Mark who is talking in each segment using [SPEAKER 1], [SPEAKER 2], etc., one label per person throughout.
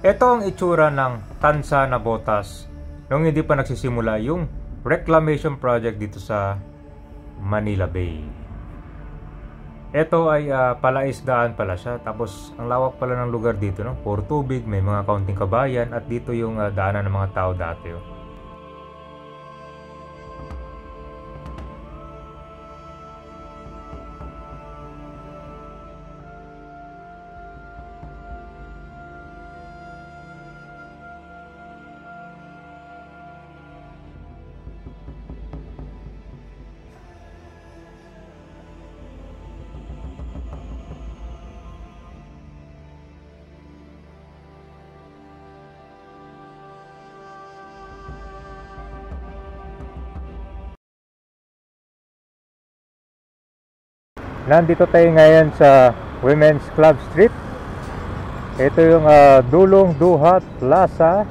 [SPEAKER 1] Ito ang itsura ng Tansa Navotas nung hindi pa nagsisimula yung reclamation project dito sa Manila Bay. Ito ay palaisdaan pala siya, tapos ang lawak pala ng lugar dito, no? Puro tubig, may mga kaunting kabayan, at dito yung daanan ng mga tao dati. Oh. Nandito tayo ngayon sa Women's Club Street. Ito yung Dulong Duhat Plaza.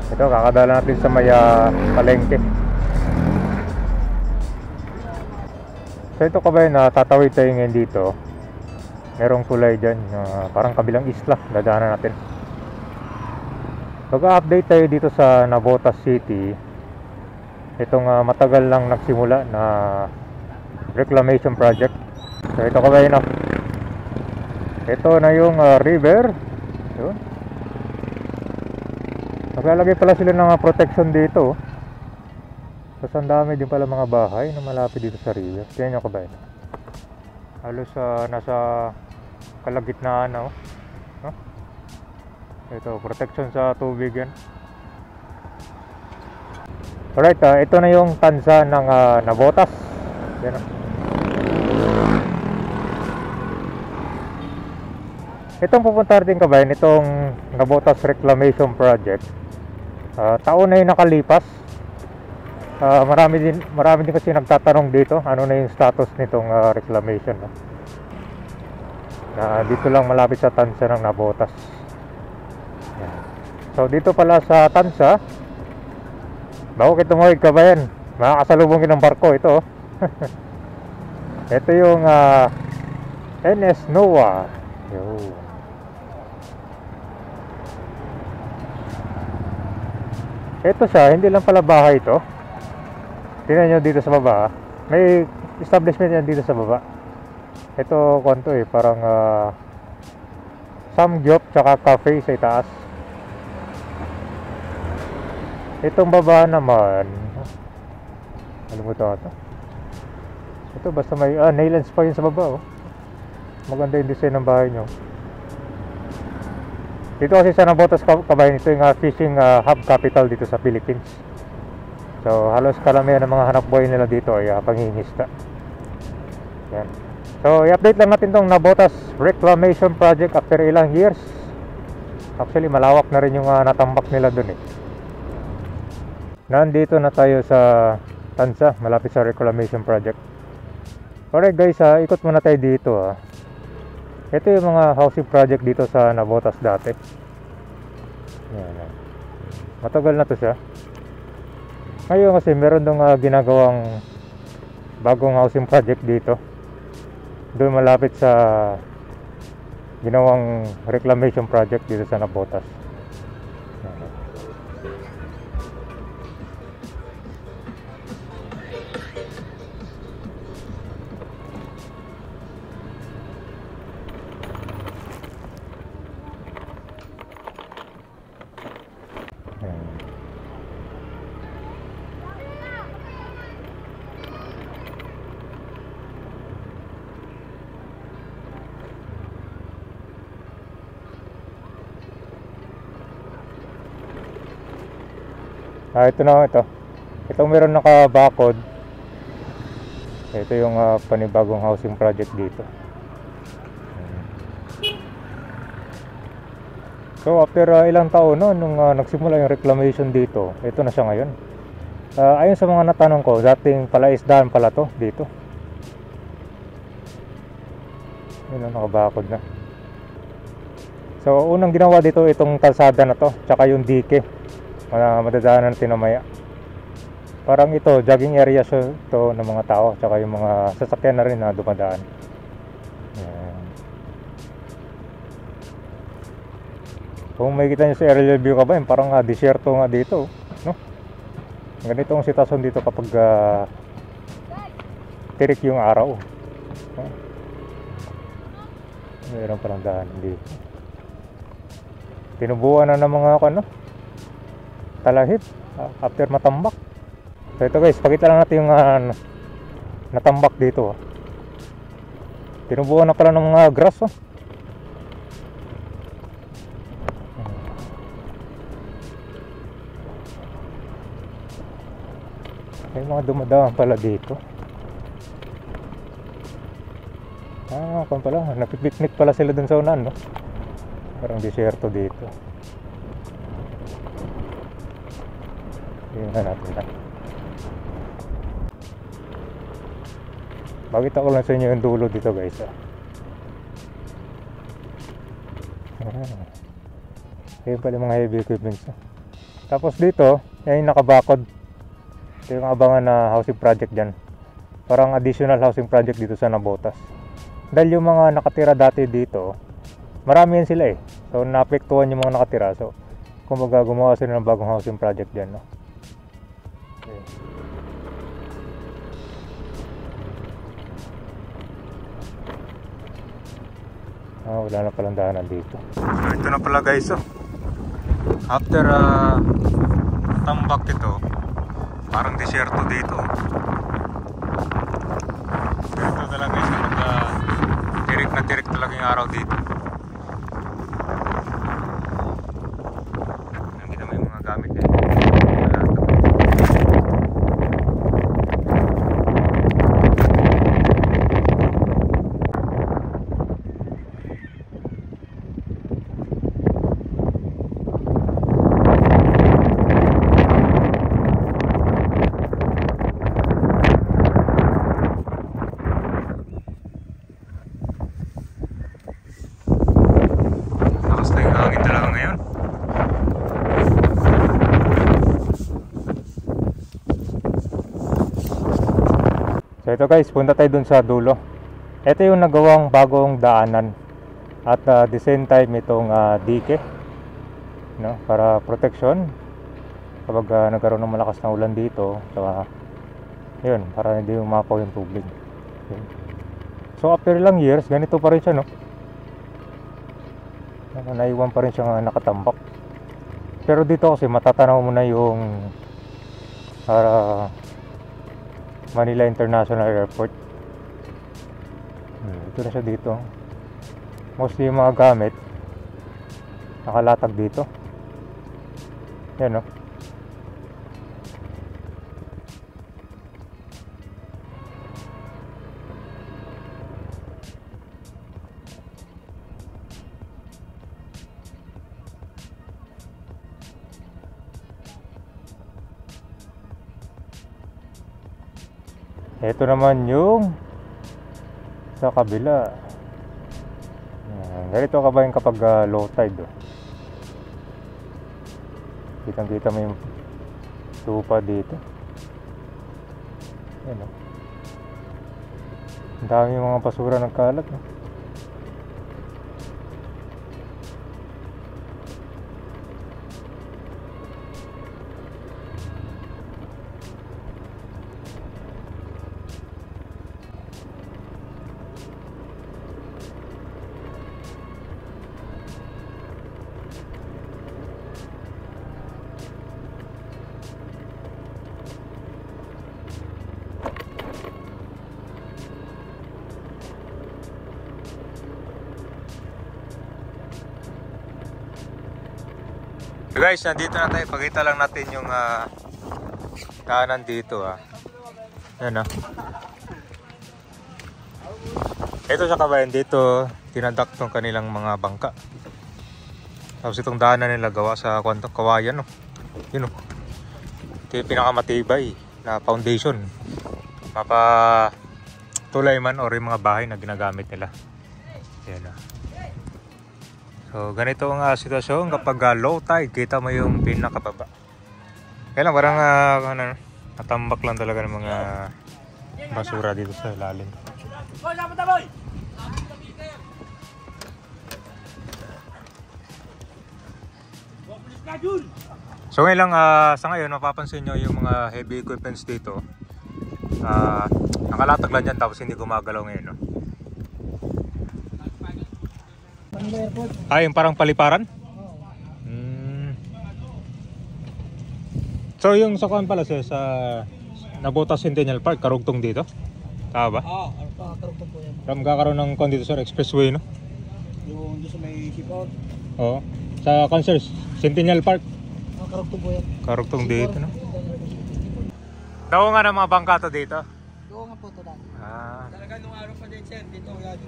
[SPEAKER 1] Ito, kakadala natin sa may palengke. So ito kabayan, tatawid tayo ngayon dito. Merong tulay dyan, parang kabilang isla, dadaanan natin. Mag-update tayo dito sa Navotas City. Itong matagal lang nagsimula na reclamation project. So ito kabayan, ito na yung river. Yun. Naglalagay pala sila ng protection dito. So ang dami din pala mga bahay na malapit dito sa river. Tingnan nyo kabayan, halos nasa kalagitnaan na. Ito, protection sa tubig yan. Alright, ito na yung Tansa ng Navotas. Yan. Itong pupunta natin kabayan, itong Navotas Reclamation Project, taon na yung nakalipas. Marami din kasi nagtatanong dito ano na yung status nitong reclamation, no? Dito lang malapit sa Tansa ng Navotas. Yan. So dito pala sa Tansa, bago kita tumawid kabayan, makakasalubungin ng barko ito. Ito yung NS Noah. Yun. Ito siya, hindi lang pala bahay ito. Tingnan nyo dito sa baba, may establishment yan dito sa baba. Ito kwanto parang samgyup tsaka cafe sa itaas. Itong baba naman, ano mo ito? Ito basta may nail and spa yun sa baba. Maganda yung design ng bahay nyo. Dito kasi sa Navotas kabayan, ito yung fishing hub capital dito sa Philippines. So halos karamihan ng mga hanap buhay nila dito ay pangingista. Yan. So i-update lang natin tong Navotas Reclamation Project after ilang years. Actually malawak na rin yung natambak nila dun. Nandito na tayo sa Tansa, malapit sa reclamation project. Alright guys, ikot muna tayo dito. Ito yung mga housing project dito sa Navotas dati. Yan. Matagal na to siya. Ngayon kasi meron dong ginagawang bagong housing project dito. Doon malapit sa ginawang reclamation project dito sa Navotas. Yan. Ito na ito. Itong meron naka-bakod. Ito yung panibagong housing project dito. So after ilang taon nung nagsimula yung reclamation dito, ito na siya ngayon. Ayon sa mga natanong ko, dating palaisdaan pala to dito. Yun, nakabakod na. So unang ginawa dito itong kalsada na to, tsaka yung dike. Madadaanan natin mamaya. Parang ito, jogging area siya ito ng mga tao, tsaka yung mga sasakyan na rin na dumadaan. Yan. Kung makikita nyo sa aerial view kabayan, parang disyerto nga dito, no? Ganito ang sitwasyon dito kapag tirik yung araw, no? Mayroon palang daan dito. Tinubuan na ng mga talahib after matambak. So ito guys, pakita lang natin yung natambak dito. Tinubuan na pala ng mga grass. May mga dumadaan pala dito. Kung pala, napipiknik pala sila dun sa unan, no? Parang disyerto dito. Tingnan natin na. Bakit ako lang sa inyo yung dulo dito guys, Ayun pala mga heavy equipments. Tapos dito, yan yung nakabakod. Ito yung abangan na housing project dyan. Parang additional housing project dito sa Navotas. Dahil yung mga nakatira dati dito, marami yan sila So naapektuhan yung mga nakatira. So kumbaga gumawa sila ng bagong housing project dyan, no? Okay. Wala na palang daanan dito. So ito na pala guys, after tambak ito, parang disyerto dito. Ito talaga guys, kapag tirik na tirik talaga yung araw dito. Nakita mo yung mga gamit din. So ito guys, punta tayo dun sa dulo. Ito yung nagawang bagong daanan. At the same time itong dike, no? Para protection kapag nagkaroon ng malakas na ulan dito. So yun, para hindi umapaw yung tubig. Yun. So after ilang years, ganito pa rin siya, no? Naiwan pa rin siya nakatambak. Pero dito kasi matatanaw mo na yung Manila International Airport. Ito na siya dito. Mostly yung mga gamit nakalatag dito. Yan, no? Ito naman yung sa kabila. Ganito kabayan kapag low tide. Kitang kita mo yung tupa dito. Yan, oh. Ang dami mga basura ng kalat, no? So guys, nandito na tayo. Pakita lang natin yung daanan dito. Yan, ito sa kabayan dito, tinadak tong kanilang mga bangka. Tapos itong daanan nila gawa sa kawayan, no? Yun, no? Ito yung pinakamatibay na foundation. Mapatulay man or yung mga bahay na ginagamit nila. Yan, no? So ganito ang sitwasyon kapag low tide, kita mo yung pinakababa. Kaya lang parang natambak lang talaga ng mga basura dito sa ilalim. So ngayon lang, sa ngayon, mapapansin nyo yung mga heavy equipments dito. Nakalatag lang dyan tapos hindi gumagalaw ngayon. No? Yung parang paliparan? So yung sa kuan pala sir, sa Navotas Centennial Park, karugtong dito? Tama ba?
[SPEAKER 2] Karugtong po yan.
[SPEAKER 1] Magkakaroon ng kuan dito sir, expressway no?
[SPEAKER 2] Yung doon sa may ship-out.
[SPEAKER 1] Oo. Sa Cancer Centennial Park.
[SPEAKER 2] Karugtong po yan.
[SPEAKER 1] Karugtong dito no? Daw nga ng mga bangka to dito?
[SPEAKER 2] Doon nga po ito dati. Talaga nung araw pa din sir, dito yan.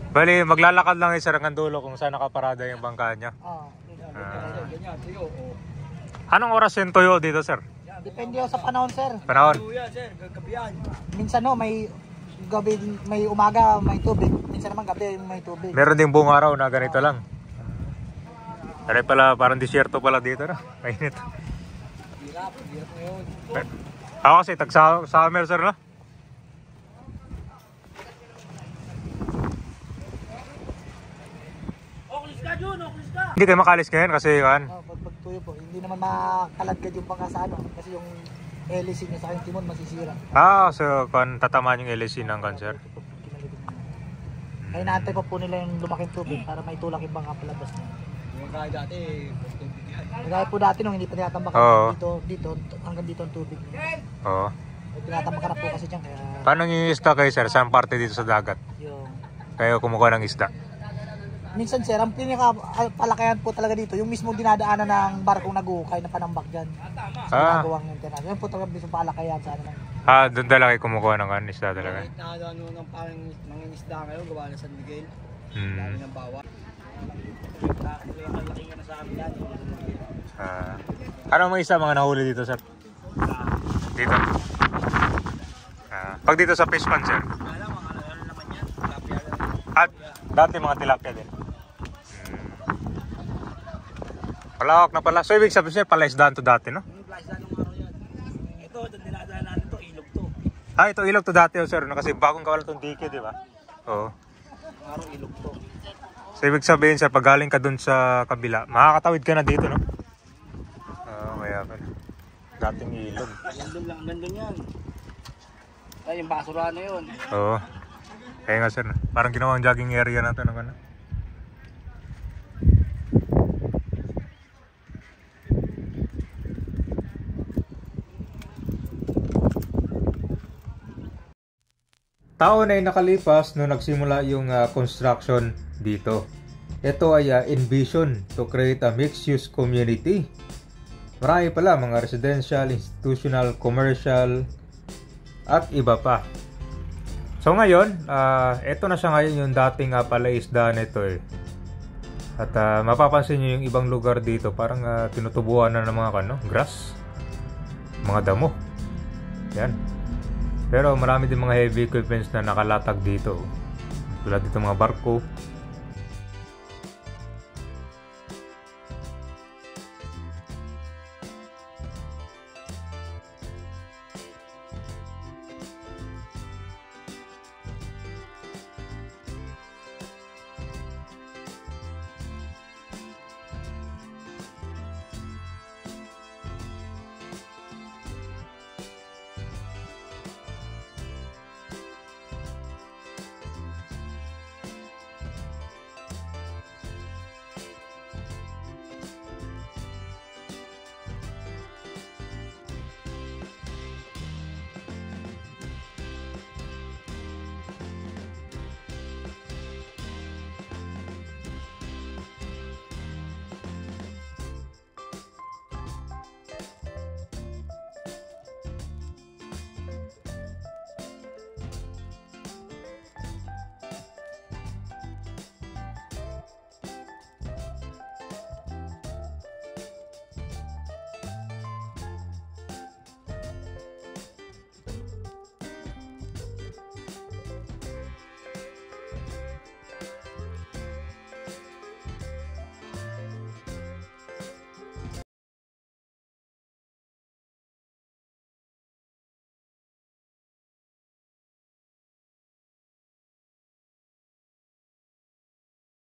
[SPEAKER 1] Bali, maglalakad lang sir hanggang dulo kung saan nakaparada yung bangka niya.
[SPEAKER 2] Ganyan, tuyo.
[SPEAKER 1] Anong oras yung tuyo dito sir?
[SPEAKER 2] Depende sa panahon sir.
[SPEAKER 1] Panahon?
[SPEAKER 2] Sir, gabihan. Minsan no, may gabi, may umaga, may tubig. Minsan naman gabi, may tubig.
[SPEAKER 1] Meron ding buong araw na ganito lang. Tari pala, parang disyerto pala dito na. Mainit.
[SPEAKER 2] Hirap ngayon.
[SPEAKER 1] Ako kasi, tag-summer sir no? Hindi kayo makalis ngayon kasi kan?
[SPEAKER 2] Pagtuyo po, hindi naman makaladkad yung bangka sa ano. Kasi yung LC niya sa aking timon masisira.
[SPEAKER 1] So kan tatamaan yung LC ng cancer.
[SPEAKER 2] Kaya naantay pa po nila yung lumaking tubig para may tulak yung bangka palabas niya. Yung kaya dati, kaya po dati nung hindi pa tinatambakan dito, hanggang dito ang tubig.
[SPEAKER 1] Oo.
[SPEAKER 2] Tinatambakan na po kasi dyan kaya...
[SPEAKER 1] Paano yung isda kayo sir? Saan parte dito sa dagat?
[SPEAKER 2] Yung...
[SPEAKER 1] Kayo kumukuha ng isda?
[SPEAKER 2] Minsan sir, ang pinaka-palakayan po talaga dito, yung mismo dinadaanan ng barkong nag-uukay na panambak dyan. Sa ginagawang international. Yun po talaga mismo palakayan sa ano.
[SPEAKER 1] Doon talaga kayo kumukuha ng isda talaga?
[SPEAKER 2] Kahit na ano ng parang mga isda ngayon, gawa na San Miguel. Dami ng bawa. Malaki nga na sa amin yan.
[SPEAKER 1] Ano mga isa mga nahuli dito sir? Dito? Pag dito sa fish pond sir?
[SPEAKER 2] Alam, mga ano naman yan, tilapia lang.
[SPEAKER 1] At dati mga tilapia din. Palawak na pala. So ibig sabihin sir, palaisdaan to dati no?
[SPEAKER 2] Palaisdaan ng araw yan. Ito, dinadaan natin to, ilog to.
[SPEAKER 1] Ito ilog to dati sir, no? Kasi bagong kawala tong dike, di ba? Oo.
[SPEAKER 2] Araw ilog to.
[SPEAKER 1] So ibig sabihin sir, pag galing ka dun sa kabila, makakatawid ka na dito no? Kaya pala. Dating ilog.
[SPEAKER 2] Gandun yan. Ay, yung basura na yun.
[SPEAKER 1] Oo. Kaya nga sir, parang ginawang jogging area na ito ng ano. Taon ay nakalipas nung nagsimula yung construction dito. Ito ay envision to create a mixed-use community. Marami pala mga residential, institutional, commercial, at iba pa. So ngayon, ito na siya ngayon yung dating palaisdaan nito eh. At mapapansin nyo yung ibang lugar dito, parang tinutubuan na ng mga grass, mga damo. Yan. Pero marami din mga heavy equipments na nakalatag dito. Tulad dito mga barko,